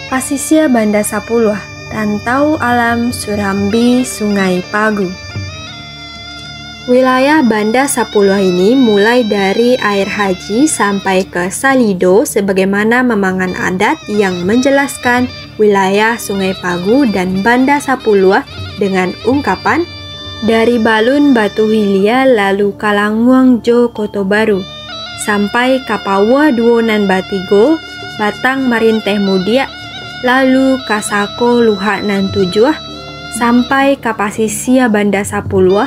Pasisir Banda Sapuluh, Rantau Alam Surambi Sungai Pagu. Wilayah Banda Sapuluh ini mulai dari air haji sampai ke Salido sebagaimana memangan adat yang menjelaskan wilayah Sungai Pagu dan Banda Sapuluh dengan ungkapan dari Balun Batu Hilia lalu Kalanguang Jo Koto Baru sampai Kapawa Duonan Batigo Batang Marinteh Mudia lalu Kasako Luhak Nan Tujuh sampai Kapasisia Banda Sapuluh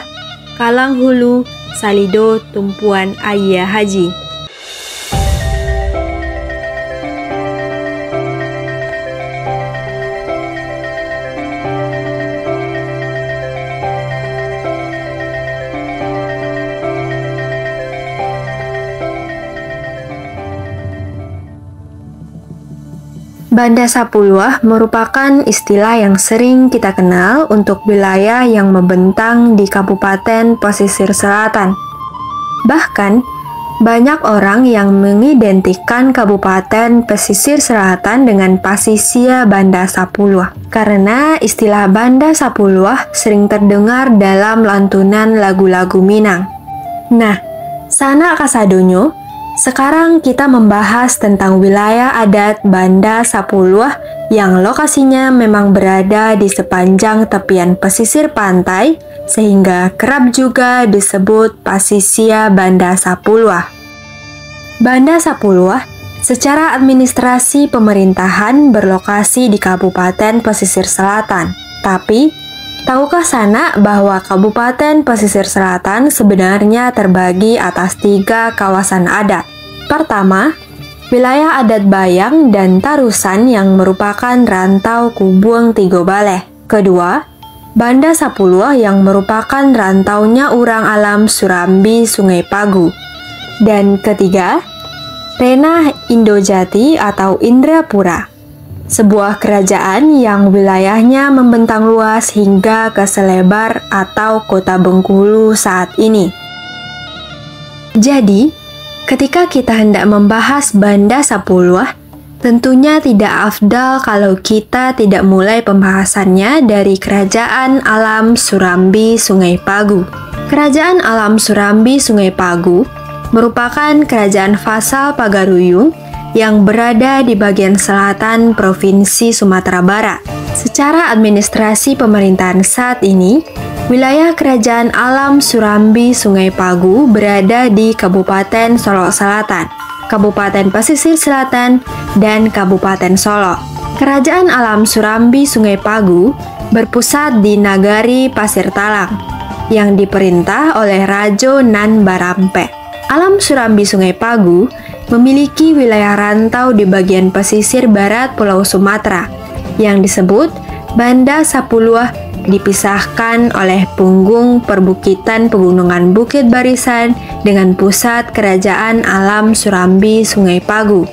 Kalang Hulu Salido Tumpuan Ayah Haji. Banda Sapuluh merupakan istilah yang sering kita kenal untuk wilayah yang membentang di Kabupaten Pesisir Selatan. Bahkan, banyak orang yang mengidentikan Kabupaten Pesisir Selatan dengan Pasisir Banda Sapuluh karena istilah Banda Sapuluh sering terdengar dalam lantunan lagu-lagu Minang. Nah, sana kasadonyo, sekarang kita membahas tentang wilayah adat Banda Sapuluh yang lokasinya memang berada di sepanjang tepian pesisir pantai sehingga kerap juga disebut Pasisir Banda Sapuluh. Banda Sapuluh secara administrasi pemerintahan berlokasi di Kabupaten Pesisir Selatan. Tapi, tahukah sana bahwa Kabupaten Pesisir Selatan sebenarnya terbagi atas 3 kawasan adat? Pertama, wilayah adat Bayang dan Tarusan yang merupakan rantau Kubuang Tigo Baleh. Kedua, Banda Sapuluh yang merupakan rantaunya Urang Alam Surambi Sungai Pagu. Dan ketiga, Renah Indojati atau Indrapura, sebuah kerajaan yang wilayahnya membentang luas hingga ke selebar atau kota Bengkulu saat ini. Jadi, ketika kita hendak membahas Banda Sapuluh, tentunya tidak afdal kalau kita tidak mulai pembahasannya dari Kerajaan Alam Surambi Sungai Pagu. Kerajaan Alam Surambi Sungai Pagu merupakan kerajaan vasal Pagaruyung yang berada di bagian selatan Provinsi Sumatera Barat. Secara administrasi pemerintahan saat ini, wilayah Kerajaan Alam Surambi Sungai Pagu berada di Kabupaten Solok Selatan, Kabupaten Pesisir Selatan, dan Kabupaten Solok. Kerajaan Alam Surambi Sungai Pagu berpusat di Nagari Pasir Talang, yang diperintah oleh Rajo Nan Barampe. Alam Surambi Sungai Pagu memiliki wilayah rantau di bagian pesisir barat Pulau Sumatera, yang disebut Banda Sapuluh dipisahkan oleh punggung perbukitan pegunungan Bukit Barisan dengan pusat Kerajaan Alam Surambi Sungai Pagu.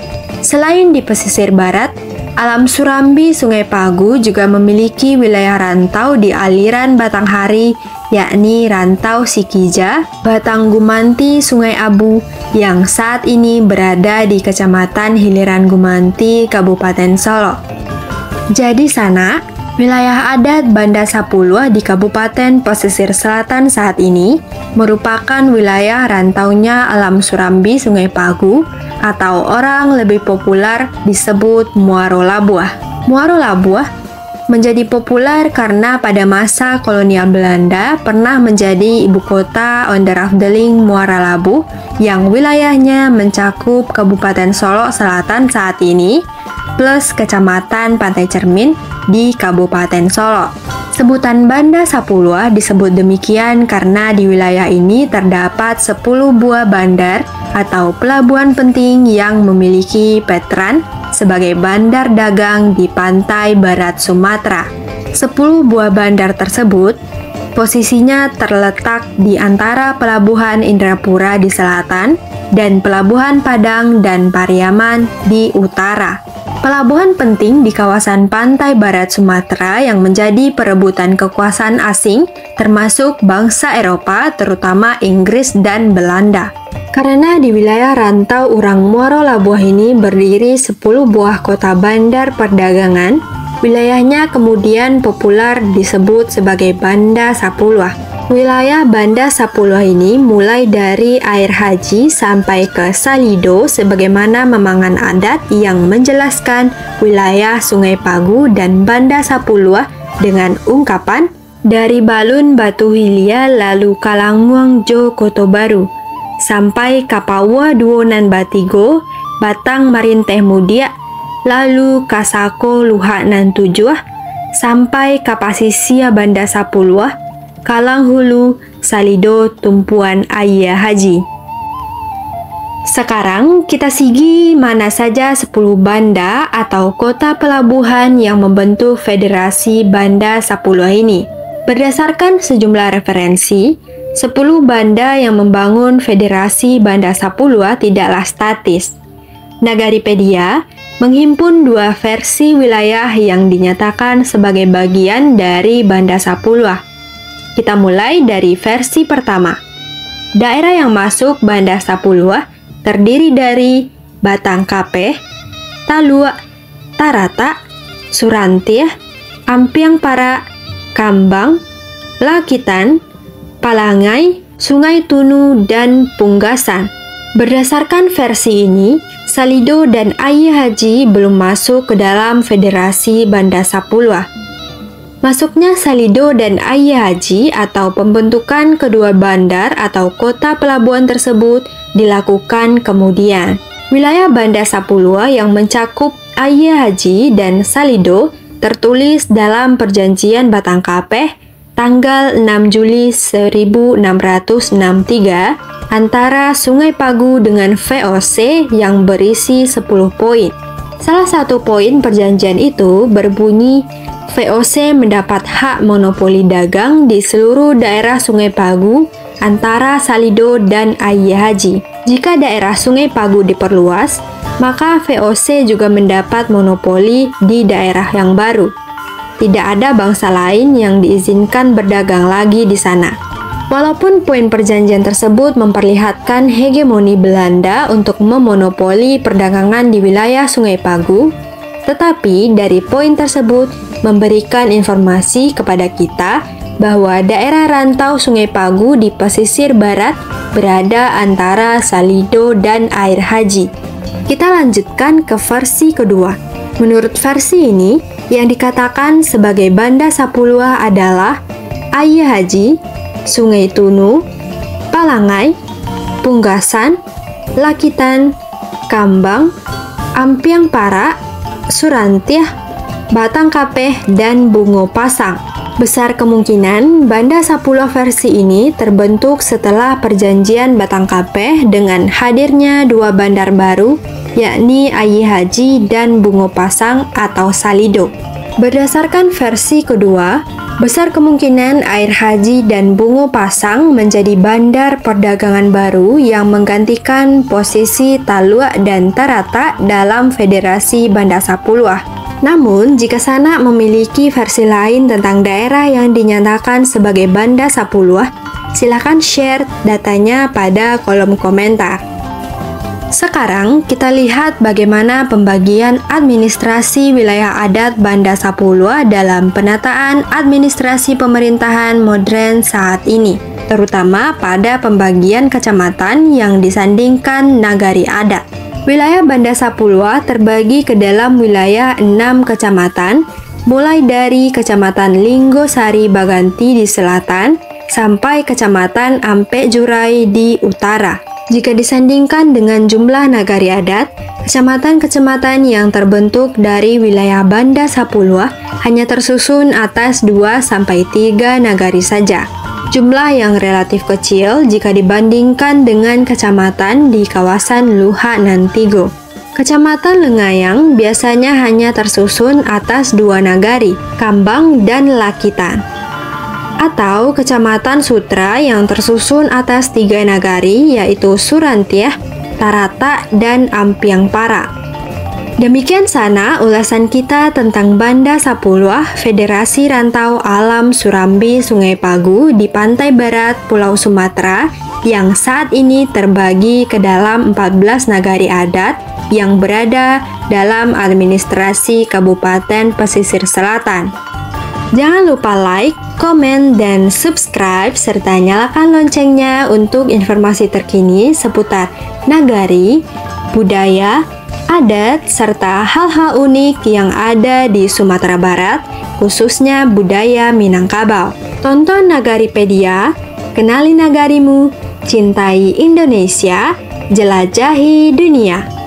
Selain di pesisir barat, Alam Surambi Sungai Pagu juga memiliki wilayah rantau di aliran Batanghari, yakni Rantau Sikija, Batang Gumanti Sungai Abu yang saat ini berada di Kecamatan Hiliran Gumanti, Kabupaten Solok. Jadi sana, wilayah adat Banda Sapuluh di Kabupaten Pesisir Selatan saat ini merupakan wilayah rantaunya Alam Surambi Sungai Pagu atau orang lebih populer disebut Muaro Labuh. Muaro Labuh menjadi populer karena pada masa kolonial Belanda pernah menjadi ibu kota Onderafdeling Muara Labuh yang wilayahnya mencakup Kabupaten Solok Selatan saat ini plus Kecamatan Pantai Cermin di Kabupaten Solok. Sebutan Banda Sapuluh disebut demikian karena di wilayah ini terdapat 10 buah bandar atau pelabuhan penting yang memiliki veteran sebagai bandar dagang di pantai barat Sumatera. 10 buah bandar tersebut posisinya terletak di antara Pelabuhan Indrapura di selatan dan Pelabuhan Padang dan Pariaman di utara. Pelabuhan penting di kawasan pantai barat Sumatera yang menjadi perebutan kekuasaan asing termasuk bangsa Eropa terutama Inggris dan Belanda. Karena di wilayah rantau Urang Muaro Labuah ini berdiri 10 buah kota bandar perdagangan, wilayahnya kemudian populer disebut sebagai Banda Sapuluh. Wilayah Banda Sapuluh ini mulai dari air haji sampai ke Salido sebagaimana memangan adat yang menjelaskan wilayah Sungai Pagu dan Banda Sapuluh dengan ungkapan dari Balun Batu Hilia lalu Kalangmuang Jo Koto Baru sampai Kapawa Duonan Batigo Batang Marinteh Mudia lalu Kasako Luhak Nan Tujuh sampai Kapasisia Banda Sapuluh Kalang Hulu, Salido, Tumpuan Ayah Haji. Sekarang kita sigi mana saja 10 banda atau kota pelabuhan yang membentuk Federasi Banda Sapuluh ini. Berdasarkan sejumlah referensi, 10 banda yang membangun Federasi Banda Sapuluh tidaklah statis. Nagaripedia menghimpun 2 versi wilayah yang dinyatakan sebagai bagian dari Banda Sapuluh. Kita mulai dari versi pertama. Daerah yang masuk Banda Sapuluh terdiri dari Batang Kapeh, Talua, Tarata, Surantiah, Ampiang Para, Kambang, Lakitan, Palangai, Sungai Tunu, dan Punggasan. Berdasarkan versi ini, Salido dan Ayah Haji belum masuk ke dalam Federasi Banda Sapuluh. Masuknya Salido dan Ayah Haji atau pembentukan kedua bandar atau kota pelabuhan tersebut dilakukan kemudian. Wilayah Banda Sapuluh yang mencakup Ayah Haji dan Salido tertulis dalam Perjanjian Batang Kapeh tanggal 6 Juli 1663 antara Sungai Pagu dengan VOC yang berisi 10 poin. Salah satu poin perjanjian itu berbunyi VOC mendapat hak monopoli dagang di seluruh daerah Sungai Pagu antara Salido dan Ayah Haji. Jika daerah Sungai Pagu diperluas, maka VOC juga mendapat monopoli di daerah yang baru. Tidak ada bangsa lain yang diizinkan berdagang lagi di sana. Walaupun poin perjanjian tersebut memperlihatkan hegemoni Belanda untuk memonopoli perdagangan di wilayah Sungai Pagu, tetapi dari poin tersebut memberikan informasi kepada kita bahwa daerah rantau Sungai Pagu di pesisir barat berada antara Salido dan Air Haji. Kita lanjutkan ke versi kedua. Menurut versi ini, yang dikatakan sebagai Banda Sapuluh adalah Ayah Haji, Sungai Tunu, Palangai, Punggasan, Lakitan, Kambang, Ampiang Para, Surantiah, Batang Kapeh, dan Bungo Pasang. Besar kemungkinan Banda Sapuluh versi ini terbentuk setelah Perjanjian Batang Kapeh dengan hadirnya 2 bandar baru, yakni Ayah Haji dan Bungo Pasang atau Salido. Berdasarkan versi kedua, besar kemungkinan Air Haji dan Bungo Pasang menjadi bandar perdagangan baru yang menggantikan posisi Talua dan Tarata dalam Federasi Banda Sapuluh. Namun, jika Sanak memiliki versi lain tentang daerah yang dinyatakan sebagai Banda Sapuluh, silakan share datanya pada kolom komentar. Sekarang kita lihat bagaimana pembagian administrasi wilayah adat Banda Sapuluh dalam penataan administrasi pemerintahan modern saat ini, terutama pada pembagian kecamatan yang disandingkan nagari adat. Wilayah Banda Sapuluh terbagi ke dalam wilayah 6 kecamatan, mulai dari Kecamatan Linggosari Baganti di selatan sampai Kecamatan Ampek Jurai di utara. Jika disandingkan dengan jumlah nagari adat, kecamatan-kecamatan yang terbentuk dari wilayah Banda Sapuluh hanya tersusun atas 2-3 nagari saja. Jumlah yang relatif kecil jika dibandingkan dengan kecamatan di kawasan Luhak Nan Tigo. Kecamatan Lengayang biasanya hanya tersusun atas 2 nagari, Kambang dan Lakitan. Atau Kecamatan Sutra yang tersusun atas 3 nagari, yaitu Surantiah, Tarata, dan Ampiang Para. Demikian Sanak ulasan kita tentang Banda Sapuluh, Federasi Rantau Alam Surambi Sungai Pagu di pantai barat Pulau Sumatera yang saat ini terbagi ke dalam 14 nagari adat yang berada dalam administrasi Kabupaten Pesisir Selatan. Jangan lupa like, komen, dan subscribe, serta nyalakan loncengnya untuk informasi terkini seputar nagari, budaya, adat, serta hal-hal unik yang ada di Sumatera Barat, khususnya budaya Minangkabau. Tonton Nagaripedia, kenali nagarimu, cintai Indonesia, jelajahi dunia.